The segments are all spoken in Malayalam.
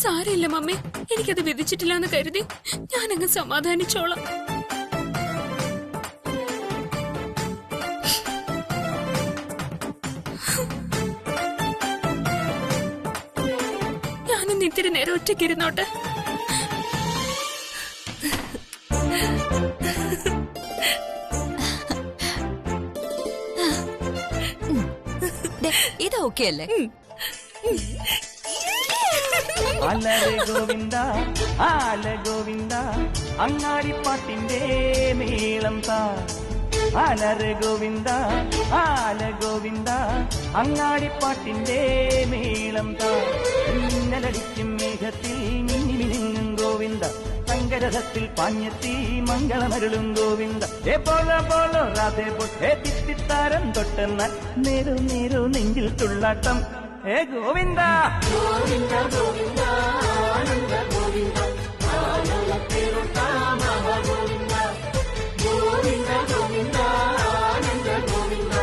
സാരമില്ല മമ്മി, എനിക്കത് വിധിച്ചിട്ടില്ല എന്ന് കരുതി ഞാനങ്ങ് സമാധാനിച്ചോളാം. ഞാനൊന്ന് ഇത്തിരി നേരം ഒറ്റയ്ക്കിരുന്നോട്ടെ. ഇത് ഓക്കെ അല്ലേ? അലരെ ഗോവിന്ദ ആല ഗോവിന്ദ അങ്ങാടിപ്പാട്ടിന്റെ മേളം താ. അലരെ ഗോവിന്ദ ആല ഗോവിന്ദ അങ്ങാടിപ്പാട്ടിന്റെ മേളം താ. മിന്നലടിക്കും മേഘത്തിൽ മിന്നി മിനുങ്ങും ഗോവിന്ദ, ശങ്കരഥത്തിൽ പാഞ്ഞെത്തി മംഗളമരുളും ഗോവിന്ദ. ഏ പോലോ പോലോ രാധേ പോ തിത്തിത്താരം തൊട്ടെന്നാൽ നേരു നേരു നെഞ്ചിൽ തുള്ളാട്ടം. ഏ ഗോവിന്ദ ഗോവിന്ദ ഗോവിന്ദ ആനന്ദ ഗോവിന്ദ ഗോവിന്ദ ഗോവിന്ദ ഗോവിന്ദ ആനന്ദ ഗോവിന്ദ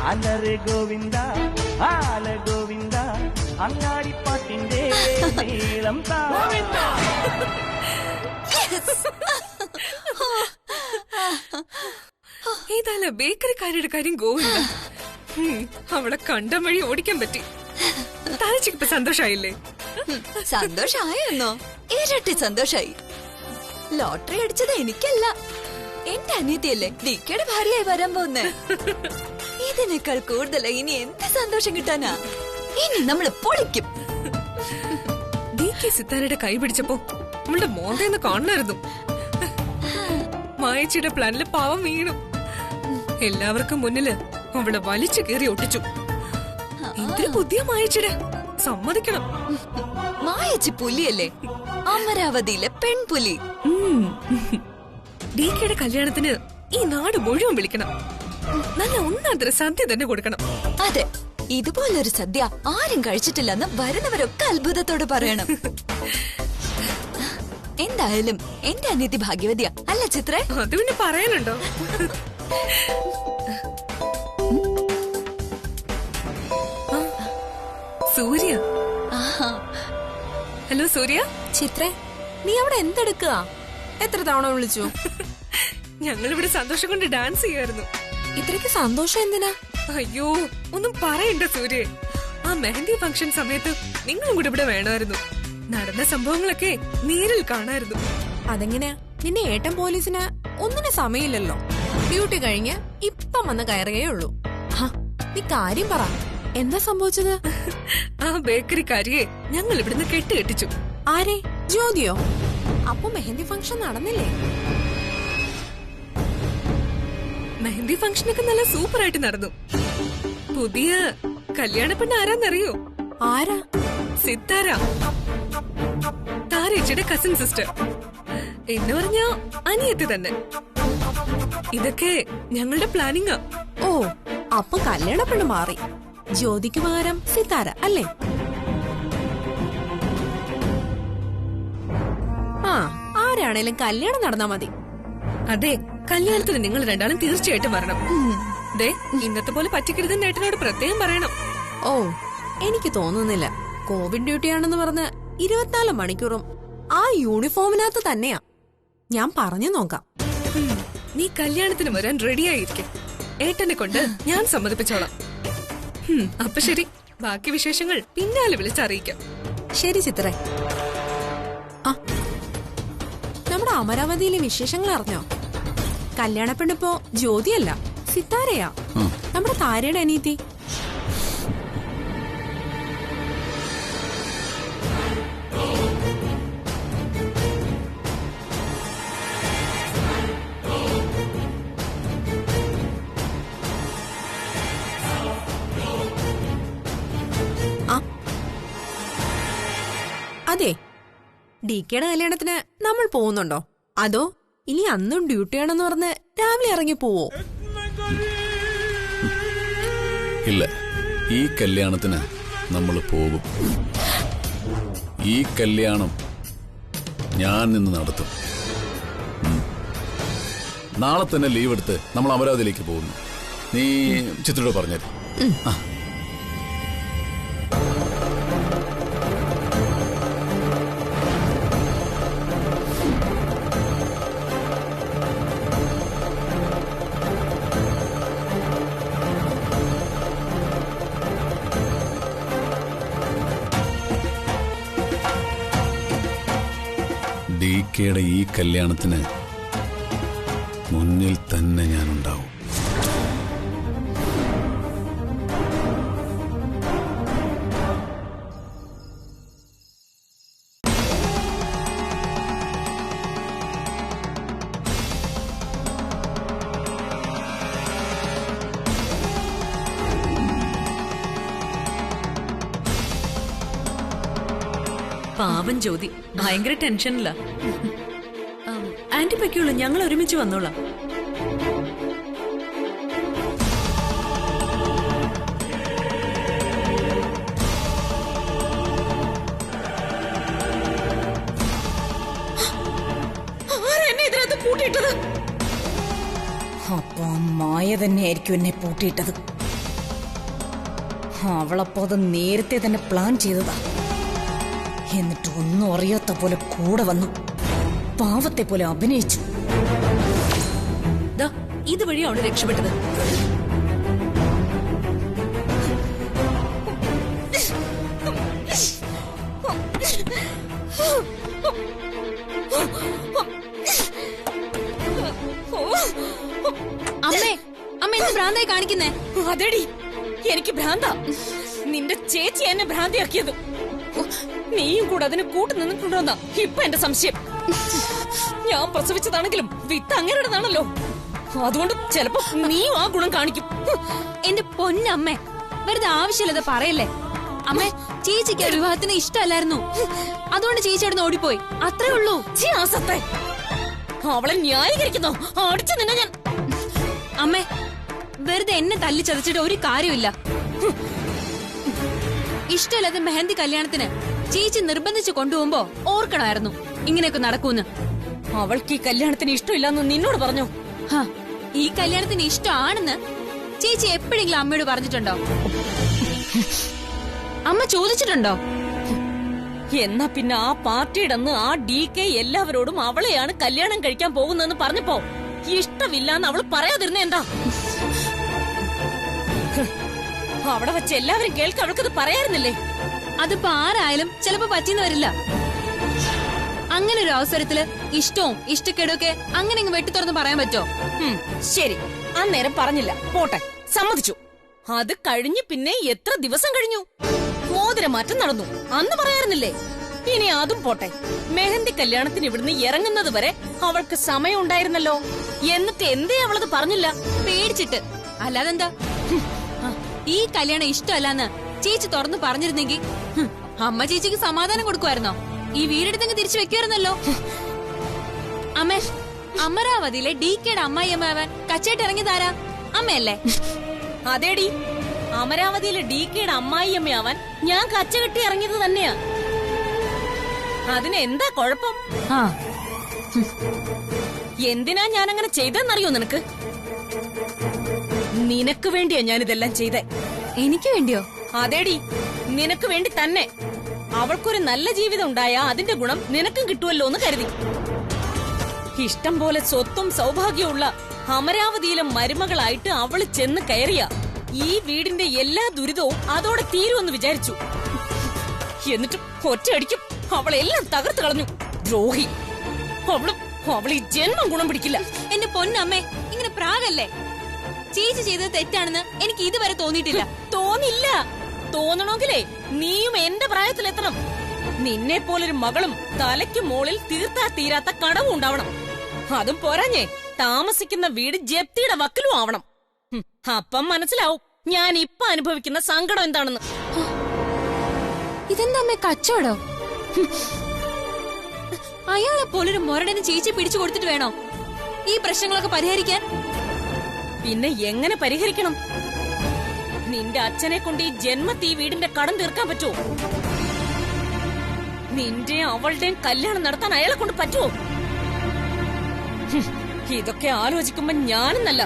അലരെ ഗോവിന്ദ ആല ഗോവിന്ദ അങ്ങാടിപ്പാട്ടിന്റെ മേളം താ. ഏതായാല ബേക്കറിക്കാരുടെ കാര്യം ഗോവിന്ദ. അവളെ കണ്ടം വഴി ഓടിക്കാൻ പറ്റി. താരച്ചിക്ക് ഇപ്പൊ സന്തോഷായില്ലേ? സന്തോഷായെന്നോ? ഇരട്ടി സന്തോഷായി. ലോട്ടറി അടിച്ചത് എനിക്കല്ല, എന്റെ അനിയത്തിയല്ലേ ഡിക്കയുടെ ഭാര്യയായി വരാൻ പോന്നെ. ഇതിനേക്കാൾ കൂടുതലായി ഇനി എന്ത് സന്തോഷം കിട്ടാനാ? ഇനി നമ്മള് പൊളിക്കും. ഡിക്ക് സിത്താരയുടെ കൈ പിടിച്ചപ്പോ അവളുടെ മോന്തേന്ന് കാണണമായിരുന്നു. മായച്ചിയുടെ പ്ലാനില് പാവം വീണു. എല്ലാവർക്കും മുന്നില് അവളെ വലിച്ചു കയറി ഒട്ടിച്ചു. എന്തൊരു ബുദ്ധിയ മായച്ചിയുടെ, സമ്മതിക്കണം. മായച്ചി പുലിയല്ലേ, അമരാവതിയിലെ പെൺപുലി. ഡിക്കയുടെ കല്യാണത്തിന് ഈ നാട് മുഴുവൻ വിളിക്കണം. നല്ല ഒന്നാന്തര സദ്യ തന്നെ കൊടുക്കണം. അതെ, ഇതുപോലൊരു സദ്യ ആരും കഴിച്ചിട്ടില്ലെന്ന് വരുന്നവരൊക്കെ അത്ഭുതത്തോട് പറയണം. എന്തായാലും എന്റെ അനിയത്തി ഭാഗ്യവതിയാ അല്ല ചിത്രേ? അത് പിന്നെ പറയാനുണ്ടോ? സൂര്യ. ഹലോ സൂര്യ. ചിത്രേ, നീ അവിടെ എന്തെടുക്കുക? എത്ര തവണ വിളിച്ചു? ഞങ്ങളിവിടെ സന്തോഷം കൊണ്ട് ഡാൻസ് ചെയ്യായിരുന്നു. ഇത്രയ്ക്ക് സന്തോഷം എന്തിനാ? അയ്യോ, ഒന്നും പറയണ്ട സൂര്യ. ആ മെഹന്തി ഫംഗ്ഷൻ സമയത്ത് നിങ്ങളും കൂടെ ഇവിടെ വേണമായിരുന്നു. നടന്ന സംഭവങ്ങളൊക്കെ നേരിൽ കാണായിരുന്നു. അതെങ്ങനെയാ? നിന്നെ ഏട്ടൻ പോലീസിന് ഒന്നിനും സമയമില്ലല്ലോ. ഡ്യൂട്ടി കഴിഞ്ഞ് ഇപ്പം വന്ന് കയറുകയേ ഉള്ളൂ. നീ കാര്യം പറ, എന്താ സംഭവിച്ചത്? ആ ബേക്കറിക്കാരിയെ ഞങ്ങൾ ഇവിടുന്ന് കെട്ടിച്ചു. ആരെ? ജ്യോതിയോ? അപ്പൊ മെഹന്തി ഫംഗ്ഷൻ നടന്നില്ലേ? മെഹന്തി ഫംഗ്ഷനൊക്കെ നല്ല സൂപ്പർ ആയിട്ട് നടന്നു. പുതിയ കല്യാണ പെണ്ണ് ആരാന്നറിയോ? ആരാ? സിത്താര, താരേച്ചിയുടെ കസിൻ സിസ്റ്റർ. എന്ന് പറഞ്ഞ അനിയത്തി തന്നെ. ഇതൊക്കെ ഞങ്ങളുടെ പ്ലാനിങ്ങാ. ഓ, അപ്പൊ കല്യാണ പെണ്ണ് മാറി. ജ്യോതിക്ക് പകരം സിത്താര അല്ലേ? ആരാണേലും കല്യാണം നടന്നാ മതി. അതെ, കല്യാണത്തിന് നിങ്ങൾ രണ്ടാളും തീർച്ചയായിട്ടും വരണം. ദേ, ഇന്നത്തെ പോലെ പറ്റിക്കരുതെന്ന് ഏട്ടനോട് പ്രത്യേകം പറയണം. ഓ, എനിക്ക് തോന്നുന്നില്ല. കോവിഡ് ഡ്യൂട്ടിയാണെന്ന് പറഞ്ഞ് 24 മണിക്കൂറും ആ യൂണിഫോമിനകത്ത് തന്നെയാ. ഞാൻ പറഞ്ഞു നോക്കാം. നീ കല്യാണത്തിന് വരാൻ റെഡിയായിരിക്കും. ഏട്ടനെ കൊണ്ട് ഞാൻ സമ്മതിപ്പിച്ചോളാം. അപ്പൊ ശരി, ബാക്കി വിശേഷങ്ങൾ പിന്നാലെ വിളിച്ചറിയിക്കാം. ശരി ചിത്രേ. നമ്മുടെ അമരാവതിയിലെ വിശേഷങ്ങൾ അറിഞ്ഞോ? കല്യാണ പെണ്ണിപ്പോ ജ്യോതിയല്ല, സിത്താരയാ. നമ്മുടെ താരയുടെ അനീതി. അതെ, ഡിക്കയുടെ കല്യാണത്തിന് നമ്മൾ പോകുന്നുണ്ടോ? അതോ ഇനി അന്നും ഡ്യൂട്ടിയാണെന്ന് പറഞ്ഞ് രാവിലെ ഇറങ്ങി പോവോ? ഇല്ല, ഈ കല്യാണത്തിന് നമ്മൾ പോകും. ഈ കല്യാണം ഞാൻ നിന്ന് നടത്തും. നാളെ തന്നെ ലീവ് എടുത്ത് നമ്മൾ അമരാവതിയിലേക്ക് പോകുന്നു. നീ ചിത്രയോട് പറഞ്ഞേര്. കല്യാണത്തിന് മുന്നിൽ തന്നെ ഞാനുണ്ടാവും. പാവം ജ്യോതി ഭയങ്കര ടെൻഷനില്ല. ആന്റി പൊയ്ക്കുള്ളൂ, ഞങ്ങൾ ഒരുമിച്ച് വന്നോളാം. അപ്പൊ ആ മായ തന്നെയായിരിക്കും എന്നെ പൂട്ടിയിട്ടത്. അവളപ്പോ അത് നേരത്തെ തന്നെ പ്ലാൻ ചെയ്തതാ. എന്നിട്ട് ഒന്നും അറിയാത്ത പോലെ കൂടെ വന്നു, പാവത്തെ പോലെ അഭിനയിച്ചു. ഇതുവഴിയാണ് രക്ഷപ്പെട്ടത്. അമ്മേ, അമ്മ എന്ത് ഭ്രാന്തായി കാണിക്കുന്നേ? അതെടി, എനിക്ക് ഭ്രാന്ത. നിന്റെ ചേച്ചി എന്നെ ഭ്രാന്തിയാക്കിയത്. നീയും കൂടെ അതിന് കൂട്ടു നിന്നിട്ടുണ്ടോന്നാ ഇപ്പൊ എന്റെ സംശയം. ഞാൻ പ്രസവിച്ചതാണെങ്കിലും വിത്ത് അങ്ങനെയാണല്ലോ. അതുകൊണ്ട് ചിലപ്പോ നീയും ആ ഗുണം കാണിക്കും. എന്റെ പൊന്നമ്മേ, വെറുതെ ആവശ്യമില്ലാതെ പറയല്ലേ. അമ്മേ, ചേച്ചിക്ക് ആ വിവാഹത്തിന് ഇഷ്ടമല്ലായിരുന്നു, അതുകൊണ്ട് ചേച്ചി അവിടെ നിന്ന് ഓടിപ്പോയി, അത്രേ ഉള്ളൂ. അവളെ ന്യായീകരിക്കുന്നോ? അടിച്ചു നിന്നെ ഞാൻ. അമ്മേ, വെറുതെ എന്നെ തല്ലി ചതച്ചിട്ട് ഒരു കാര്യമില്ല. ഇഷ്ടമില്ലാത്ത മെഹന്തി കല്യാണത്തിന് ചേച്ചി നിർബന്ധിച്ച് കൊണ്ടുപോകുമ്പോ ഓർക്കണമായിരുന്നു ഇങ്ങനെയൊക്കെ നടക്കൂന്ന്. അവൾക്ക് ഈ കല്യാണത്തിന് ഇഷ്ടമില്ലാന്ന് നിന്നോട് പറഞ്ഞു. ഈ കല്യാണത്തിന് ഇഷ്ടമാണെന്ന് ചേച്ചി എപ്പോഴെങ്കിലും അമ്മയോട് പറഞ്ഞിട്ടുണ്ടോ? അമ്മ ചോദിച്ചിട്ടുണ്ടോ? എന്നാ പിന്നെ ആ പാർട്ടിയുടെ അന്ന് ആ DK എല്ലാവരോടും അവളെയാണ് കല്യാണം കഴിക്കാൻ പോകുന്നതെന്ന് പറഞ്ഞപ്പോ ഇഷ്ടമില്ലാന്ന് അവള് പറയാതിരുന്ന എന്താ? അവിടെ വെച്ച് എല്ലാവരും കേൾക്ക അവൾക്കത് പറയാറുന്നില്ലേ? അതിപ്പോ ആരായാലും ചിലപ്പോ പറ്റിന്ന് വരില്ല. അങ്ങനെ ഒരു അവസരത്തില് ഇഷ്ടവും ഇഷ്ടക്കേടും ഒക്കെ അങ്ങനെ ഇങ്ങ് വെട്ടി തുറന്ന് പറയാൻ പറ്റോ? ശരി, അന്നേരം പറഞ്ഞില്ല, പോട്ടെ, സമ്മതിച്ചു. അത് കഴിഞ്ഞ് പിന്നെ എത്ര ദിവസം കഴിഞ്ഞു? മോതിരമാറ്റം നടന്നു, അന്ന് പറയാറുന്നില്ലേ? ഇനി അതും പോട്ടെ, മെഹന്തി കല്യാണത്തിന് ഇവിടുന്ന് ഇറങ്ങുന്നത് വരെ അവൾക്ക് സമയം ഉണ്ടായിരുന്നല്ലോ. എന്നിട്ട് എന്തേ അവളത് പറഞ്ഞില്ല? പേടിച്ചിട്ട്, അല്ലാതെന്താ? ഈ കല്യാണം ഇഷ്ടമല്ലാന്ന് ചേച്ചി തുറന്നു പറഞ്ഞിരുന്നെങ്കിൽ അമ്മ ചേച്ചിക്ക് സമാധാനം കൊടുക്കുമായിരുന്നോ? ഈ വീടെടുത്തങ്ങ് തിരിച്ചു വെക്കുമായിരുന്നല്ലോ. അമ്മേ, അമരാവതിയിലെ DKയുടെ അമ്മായിയമ്മാവാൻ കച്ചയായിട്ട് ഇറങ്ങിയതാരാ? അമ്മയല്ലേ? അതേടി, അമരാവതിയിലെ DKയുടെ അമ്മായിയമ്മയാവാൻ ഞാൻ കച്ച കെട്ടി ഇറങ്ങിയത് തന്നെയാ. അതിന് എന്താ കുഴപ്പം? എന്തിനാ ഞാൻ അങ്ങനെ ചെയ്തെന്നറിയോ നിനക്ക്? നിനക്ക് വേണ്ടിയാ ഞാനിതെല്ലാം ചെയ്തേ. എനിക്ക് വേണ്ടിയോ? അതേടി, നിനക്ക് വേണ്ടി തന്നെ. അവൾക്കൊരു നല്ല ജീവിതം ഉണ്ടായാ അതിന്റെ ഗുണം നിനക്കും കിട്ടുമല്ലോ എന്ന് കരുതി. ഇഷ്ടം പോലെ സ്വത്തും സൗഭാഗ്യമുള്ള അമരാവതിയിലെ മരുമകളായിട്ട് അവള് ചെന്ന് കയറിയ ഈ വീടിന്റെ എല്ലാ ദുരിതവും അതോടെ തീരുമെന്ന് വിചാരിച്ചു. എന്നിട്ട് ഒറ്റയടിക്കും അവളെല്ലാം തകർത്ത് കളഞ്ഞു. ദ്രോഹി. അവൾ ഈ ജന്മം ഗുണം പിടിക്കില്ല. എന്റെ പൊന്നമ്മേ, ഇങ്ങനെ പ്രാഗല്ലേ. ചേച്ചി ചെയ്തത് തെറ്റാണെന്ന് എനിക്ക് ഇതുവരെ തോന്നിയിട്ടില്ല. തോന്നില്ല. തോന്നണമെങ്കിലേ നീയും എന്റെ പ്രായത്തിലെത്തണം. നിന്നെ പോലൊരു മകളും തലയ്ക്ക് മോളിൽ തീർത്താ തീരാത്ത കടവും ഉണ്ടാവണം. അതും പോരാഞ്ഞേ താമസിക്കുന്ന വീട് ജപ്തിയുടെ വക്കിലും ആവണം. അപ്പം മനസ്സിലാവും ഞാൻ ഇപ്പൊ അനുഭവിക്കുന്ന സങ്കടം എന്താണെന്ന്. ഇതെന്താ അമ്മേ, കച്ചവടോ? അയാളെ പോലൊരു മുരടന് ചേച്ചി പിടിച്ചു കൊടുത്തിട്ട് വേണോ ഈ പ്രശ്നങ്ങളൊക്കെ പരിഹരിക്കാൻ? പിന്നെ എങ്ങനെ പരിഹരിക്കണം? നിന്റെ അച്ഛനെ കൊണ്ട് ഈ ജന്മത്തി വീടിന്റെ കടം തീർക്കാൻ പറ്റുമോ? നിന്റെ അവളുടെയും കല്യാണം നടത്താൻ അയാളെ കൊണ്ട് പറ്റുമോ? ഇതൊക്കെ ആലോചിക്കുമ്പോ ഞാനെന്നല്ല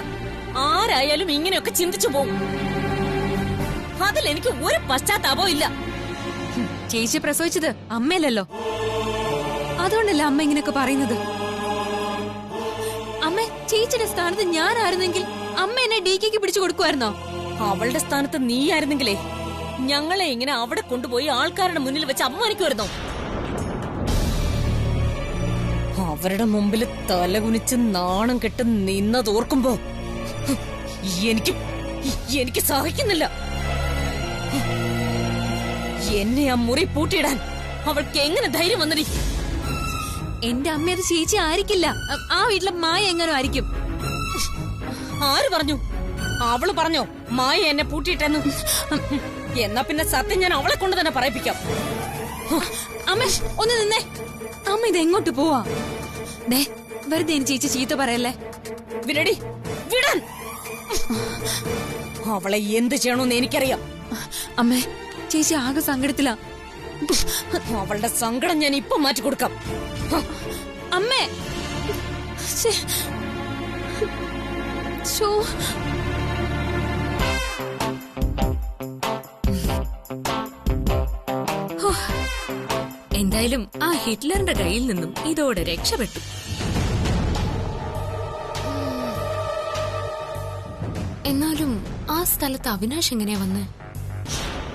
ആരായാലും ഇങ്ങനെയൊക്കെ ചിന്തിച്ചു പോകും. അതിലെനിക്ക് ഒരു പശ്ചാത്താപവും ഇല്ല. ചേച്ചി പ്രസവിച്ചത് അമ്മയല്ലല്ലോ, അതുകൊണ്ടല്ല അമ്മ ഇങ്ങനെയൊക്കെ പറയുന്നത്. അമ്മ, ചേച്ചിയുടെ സ്ഥാനത്ത് ഞാനായിരുന്നെങ്കിൽ അമ്മ എന്നെ DKക്ക് പിടിച്ചു കൊടുക്കുമായിരുന്നോ? അവളുടെ സ്ഥാനത്ത് നീയായിരുന്നെങ്കിലേ ഞങ്ങളെ ഇങ്ങനെ അവിടെ കൊണ്ടുപോയി ആൾക്കാരുടെ മുന്നിൽ വെച്ച് അപമാനിക്കുമായിരുന്നോ? അവരുടെ മുമ്പിൽ തലകുനിച്ച് നാണം കെട്ട് നിന്നതോർക്കുമ്പോ എനിക്ക് സഹിക്കുന്നില്ല. എന്നെ ആ മുറി പൂട്ടിയിടാൻ അവൾക്ക് എങ്ങനെ ധൈര്യം വന്നടി? എന്റെ അമ്മയത് ചേച്ചി ആയിരിക്കില്ല. ആ വീട്ടിലെ മായ എങ്ങനെ ആയിരിക്കും? ആര് പറഞ്ഞു? അവള് പറഞ്ഞോ മായ എന്നെ പൂട്ടിയിട്ടെന്ന്? എന്നാ പിന്നെ സത്യം ഞാൻ അവളെ കൊണ്ട് തന്നെ പറയിപ്പിക്കാം. അമ്മ ഒന്ന് നിന്നേ. അമ്മ ഇത് എങ്ങോട്ട് പോവാ? ദേ വെറുതെ എനിക്ക് ചേച്ചി ചീത്ത പറയല്ലേ. വിടടി, വിടാൻ. അവളെ എന്ത് ചെയ്യണമെന്ന് എനിക്കറിയാം. അമ്മേ ചേച്ചി ആകെ സങ്കടത്തിലാ. അവളുടെ സങ്കടം ഞാൻ ഇപ്പൊ മാറ്റി കൊടുക്കാം. അമ്മേ എന്തായാലും ആ ഹിറ്റ്ലറിന്റെ കയ്യിൽ നിന്നും ഇതോടെ രക്ഷപ്പെട്ടു. എന്നാലും ആ സ്ഥലത്ത് അവിനാശ് എങ്ങനെയാ വന്നേ?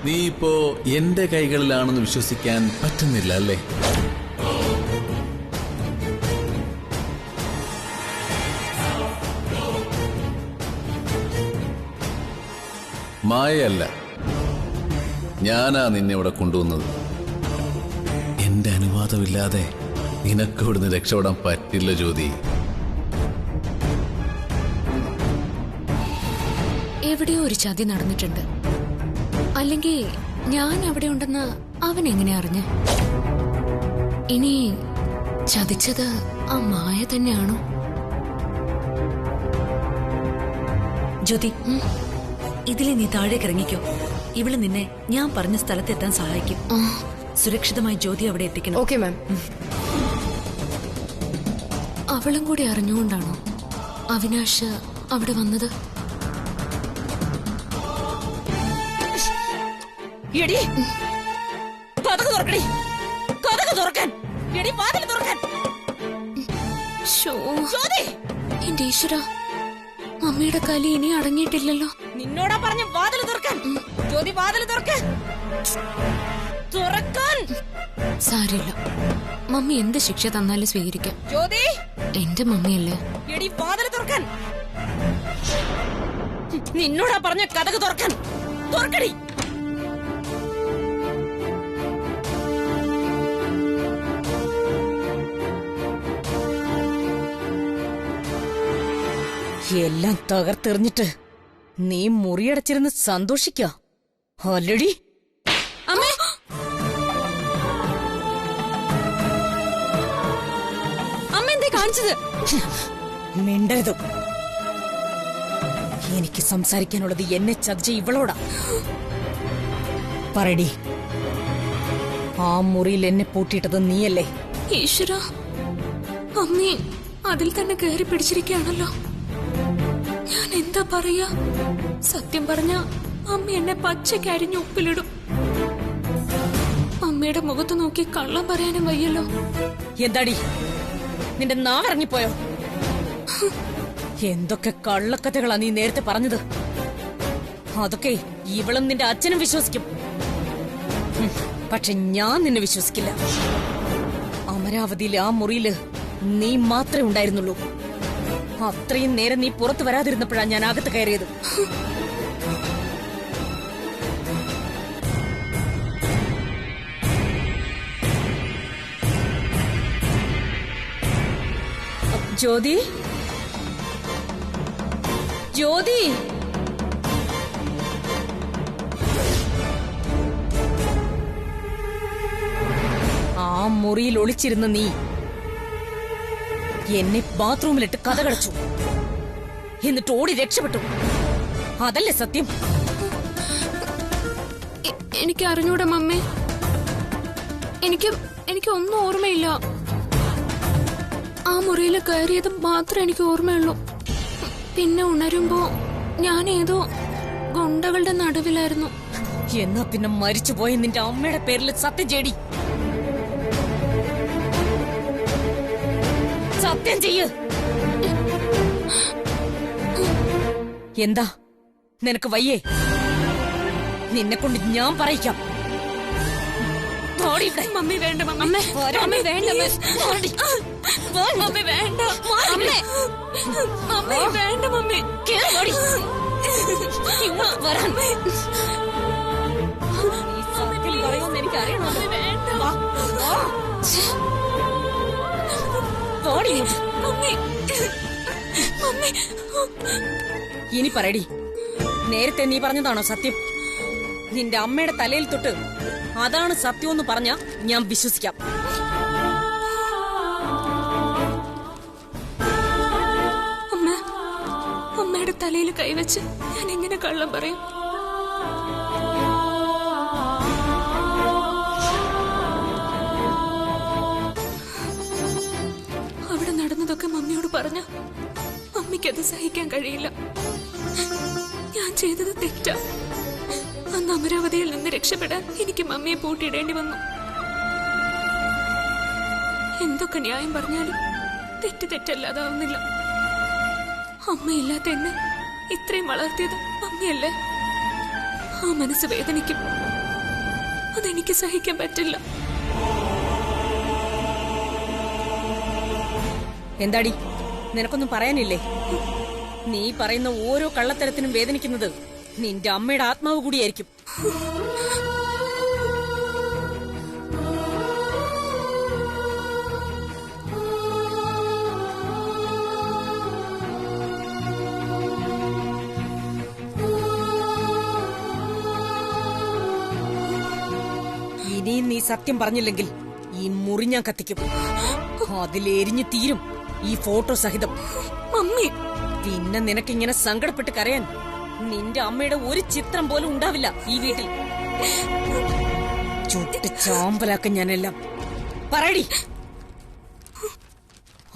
നീ ഇപ്പോ എന്റെ കൈകളിലാണെന്ന് വിശ്വസിക്കാൻ പറ്റുന്നില്ല അല്ലേ? മായയല്ല, ഞാനാ നിന്നെ ഇവിടെ കൊണ്ടുവന്നത്. എന്റെ അനുവാദമില്ലാതെ നിനക്ക് ഇവിടുന്ന് രക്ഷപ്പെടാൻ പറ്റില്ല ജ്യോതി. എവിടെയോ ഒരു ചതി നടന്നിട്ടുണ്ട്. അല്ലെങ്കിൽ ഞാൻ അവിടെ ഉണ്ടെന്ന് അവൻ എങ്ങനെ അറിഞ്ഞ? ഇനി ചതിച്ചത് ആ മായ തന്നെയാണോ? ജ്യോതി, ഇതിലെ നീ താഴേക്ക് ഇറങ്ങിക്കോ. ഇവള് നിന്നെ ഞാൻ പറഞ്ഞ സ്ഥലത്തെത്താൻ സഹായിക്കും. സുരക്ഷിതമായി ജ്യോതി അവിടെ എത്തിക്കണം. Okay ma'am. അവളും കൂടി അറിഞ്ഞുകൊണ്ടാണോ അവിനാശ് അവിടെ വന്നത്? എടി കതക് തുറക്കടി, കതക് തുറക്കാൻ. എടി വാതിൽ തുറക്കാൻ. എന്റെ ഈശ്വര, മമ്മിയുടെ കലി ഇനി അടങ്ങിയിട്ടില്ലല്ലോ. നിന്നോടാ പറഞ്ഞ വാതിൽ തുറക്കാൻ. ജ്യോതി വാതിൽ തുറക്കാൻ. തുറക്കാൻ. സാരില്ല, മമ്മി എന്ത് ശിക്ഷ തന്നാലും സ്വീകരിക്കാം. ജ്യോതി, എന്റെ മമ്മിയല്ലേ. എടി വാതിൽ തുറക്കാൻ. നിന്നോടാ പറഞ്ഞ കതക് തുറക്കാൻ. തുറക്കടി. എല്ലാം തകർത്തെറിഞ്ഞിട്ട് നീ മുറിയടച്ചിരുന്ന് സന്തോഷിക്ക അല്ലടി? അമ്മേ അമ്മ എന്തേ കാണിച്ചത്? മിണ്ടരുത്. എനിക്ക് സംസാരിക്കാനുള്ളത് എന്നെ ചതിച്ച ഇവളോടാ. പറയടി, ആ മുറിയിൽ എന്നെ പൂട്ടിയിട്ടത് നീയല്ലേ? ഈശ്വര, മമ്മി അതിൽ തന്നെ കയറി പിടിച്ചിരിക്കുകയാണല്ലോ. ഞാൻ എന്താ പറയാ? സത്യം പറഞ്ഞ അമ്മ എന്നെ പച്ചയ്ക്ക് അരിഞ്ഞ് ഉപ്പിലിടും. അമ്മയുടെ മുഖത്ത് നോക്കി കള്ളം പറയാനും വയ്യല്ലോ. എന്താടി നിന്റെ നാവിറങ്ങിപ്പോയോ? എന്തൊക്കെ കള്ളക്കഥകളാ നീ നേരത്തെ പറഞ്ഞത്. അതൊക്കെ ഇവളും നിന്റെ അച്ഛനും വിശ്വസിക്കും. പക്ഷെ ഞാൻ നിന്നെ വിശ്വസിക്കില്ല. അമരാവതിയിലെ ആ മുറിയില് നീ മാത്രമേ ഉണ്ടായിരുന്നുള്ളൂ. അത്രയും നേരം നീ പുറത്തു വരാതിരുന്നപ്പോഴാ ഞാൻ അകത്ത് കയറിയത്. ജ്യോതി, ജ്യോതി, ആ മുറിയിൽ ഒളിച്ചിരുന്ന നീ എന്നെ ബാത്റൂമിലിട്ട് കഥകടച്ചു. എന്നിട്ട് ഓടി രക്ഷപ്പെട്ടു. അതല്ലേ സത്യം? എനിക്ക് അറിഞ്ഞൂടാ മമ്മി. എനിക്ക് ഒന്നും ഓർമ്മയില്ല. ആ മുറിയിൽ കയറിയത് മാത്രമേ എനിക്ക് ഓർമ്മയുള്ളൂ. പിന്നെ ഉണരുമ്പോ ഞാൻ ഏതോ ഗുണ്ടകളുടെ നടുവിലായിരുന്നു. എന്നാ പിന്നെ മരിച്ചുപോയ നിന്റെ അമ്മയുടെ പേരിൽ സത്യം ചെയ്യടി. സത്യം ചെയ്യ്. എന്താ നിനക്ക് വയ്യേ? നിന്നെ കൊണ്ട് ഞാൻ പറയിക്കാം. മമ്മി വേണ്ട, മമ്മി വേണ്ട. മമ്മി വേണ്ട. അമ്മേ മമ്മി വേണ്ട മമ്മി. കേറി ഓടി. ഇങ്ങോട്ട് വരാൻ. ഈ സത്യം പറയുമെന്ന് എനിക്ക് അറിയണം. വേണ്ട. ഓടി മമ്മി. മമ്മി. ഇനി പറയടി, നേരത്തെ നീ പറഞ്ഞതാണോ സത്യം? നിന്റെ അമ്മയുടെ തലയിൽ തൊട്ട് അതാണ് സത്യമെന്ന് പറഞ്ഞ ഞാൻ വിശ്വസിക്കാം. അമ്മ, അമ്മയുടെ തലയിൽ കൈവച്ച് ഞാൻ എങ്ങനെ കള്ളം പറയും? അവിടെ നടന്നതൊക്കെ മമ്മിയോട് പറഞ്ഞ മമ്മിക്കത് സഹിക്കാൻ കഴിയില്ല. ഞാൻ ചെയ്തത് തെറ്റാ. അന്ന് അമരാവതിയിൽ നിന്ന് രക്ഷപ്പെടാൻ എനിക്ക് മമ്മിയെ പൂട്ടിയിടേണ്ടി വന്നു. എന്തൊക്കെ ന്യായം പറഞ്ഞാലും തെറ്റ് തെറ്റല്ലാതാവുന്നില്ല. അമ്മയില്ലാത്ത എന്നെ ഇത്രയും വളർത്തിയത് മമ്മിയല്ലേ? ആ മനസ്സ് വേദനിക്കും. അതെനിക്ക് സഹിക്കാൻ പറ്റില്ല. എന്താടി, നിനക്കൊന്നും പറയാനില്ലേ? നീ പറയുന്ന ഓരോ കള്ളത്തരത്തിനും വേദനിക്കുന്നത് നിന്റെ അമ്മയുടെ ആത്മാവ് കൂടിയായിരിക്കും. ഇനിയും നീ സത്യം പറഞ്ഞില്ലെങ്കിൽ ഈ മുറി ഞാൻ കത്തിക്കും. അതിലെരിഞ്ഞു തീരും ഈ ഫോട്ടോ സഹിതം. മമ്മി, പിന്നെ നിനക്കിങ്ങനെ സങ്കടപ്പെട്ട് കരയാൻ നിന്റെ അമ്മയുടെ ഒരു ചിത്രം പോലും ഉണ്ടാവില്ല ഈ വീട്ടിൽ. ചുട്ട് ചാമ്പലാക്ക ഞാനെല്ലാം. പറയടി,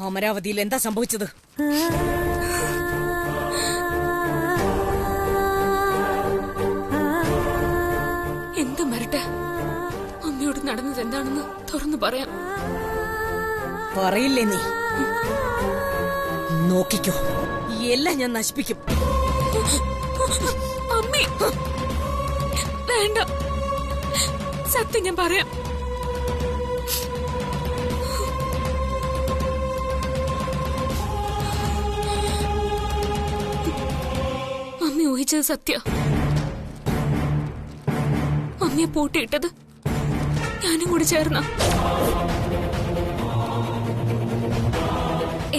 അമരാവതിയിൽ എന്താ സംഭവിച്ചത്? എന്തും വരട്ടെ, അമ്മയോട് നടന്നത് എന്താണെന്ന് തുറന്നു പറയാം. പറയില്ലേ നീ? നോക്കിക്കോ, എല്ലാം ഞാൻ നശിപ്പിക്കും. അമ്മി, വേണ്ട. സത്യം ഞാൻ പറയാം. മമ്മി ഊഹിച്ചത് സത്യ. മമ്മിയെ പൂട്ടിയിട്ടത് ഞാനും കൂടി ചേർന്ന.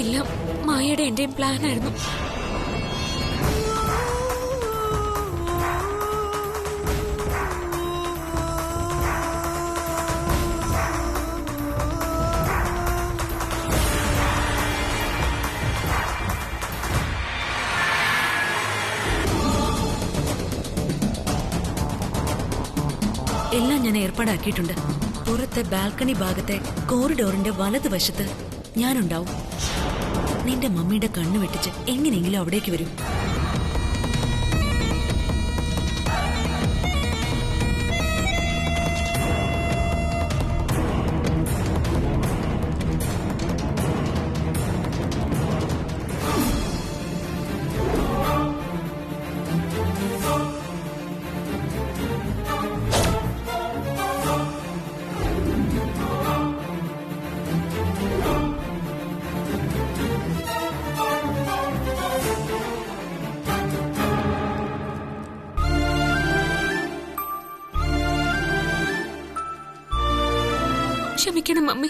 എല്ലാം മായയുടെ എന്റെയും പ്ലാനായിരുന്നു. എല്ലാം ഞാൻ ഏർപ്പാടാക്കിയിട്ടുണ്ട്. പുറത്തെ ബാൽക്കണി ഭാഗത്തെ കോറിഡോറിന്റെ വലതുവശത്ത് ഞാനുണ്ടാവും. നിന്റെ മമ്മിയുടെ കണ്ണു വെട്ടിച്ച് എങ്ങനെയെങ്കിലും അവിടേക്ക് വരും. ക്ഷമിക്കണം മമ്മി.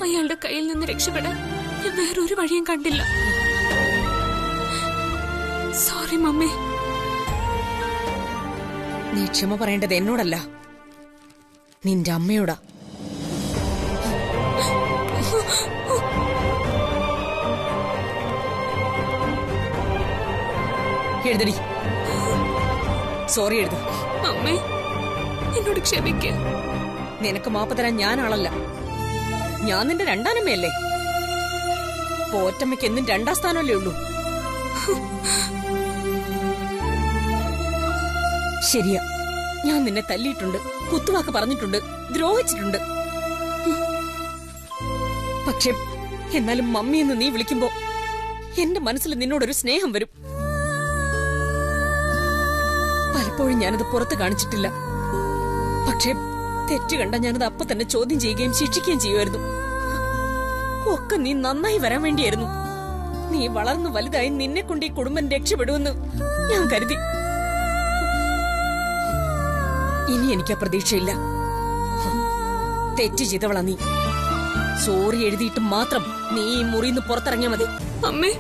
അയാളുടെ കയ്യിൽ നിന്ന് രക്ഷപ്പെടാൻ ഞാൻ വേറൊരു വഴിയും കണ്ടില്ല. Sorry mummy. നീ ക്ഷമ പറയേണ്ടത് എന്നോടല്ല, നിന്റെ അമ്മയോടാ. എഴുതടി, സോറി എഴുത. മമ്മി, എന്നോട് ക്ഷമിക്ക. നിനക്ക് മാപ്പ് തരാൻ ഞാനാളല്ല, ഞാൻ നിന്റെ രണ്ടാനമ്മയല്ലേ. പോറ്റമ്മയ്ക്ക് എന്നും രണ്ടാം സ്ഥാനമല്ലേ ഉള്ളൂ. ശരിയാ, ഞാൻ നിന്നെ തല്ലിയിട്ടുണ്ട്, കുത്തുവാക്ക് പറഞ്ഞിട്ടുണ്ട്, ദ്രോഹിച്ചിട്ടുണ്ട്. പക്ഷെ എന്നാലും മമ്മിയെന്ന് നീ വിളിക്കുമ്പോ എന്റെ മനസ്സിൽ നിന്നോടൊരു സ്നേഹം വരും. പലപ്പോഴും ഞാനത് പുറത്ത് കാണിച്ചിട്ടില്ല. പക്ഷെ തെറ്റ് കണ്ട ഞാനത് അപ്പൊ തന്നെ ചോദ്യം ചെയ്യുകയും ശിക്ഷിക്കുകയും ചെയ്യുമായിരുന്നു. ഒക്കെ നീ നന്നായി വരാൻ വേണ്ടിയായിരുന്നു. നീ വളർന്നു വലുതായി നിന്നെ കൊണ്ട് ഈ കുടുംബം രക്ഷപ്പെടുമെന്ന് ഞാൻ കരുതി. ഇനി എനിക്ക് ആ പ്രതീക്ഷയില്ല. തെറ്റ് ചെയ്തവളാ നീ. സോറി എഴുതിയിട്ട് മാത്രം നീ ഈ മുറിന്ന് പുറത്തിറങ്ങിയാ മതി. അമ്മേ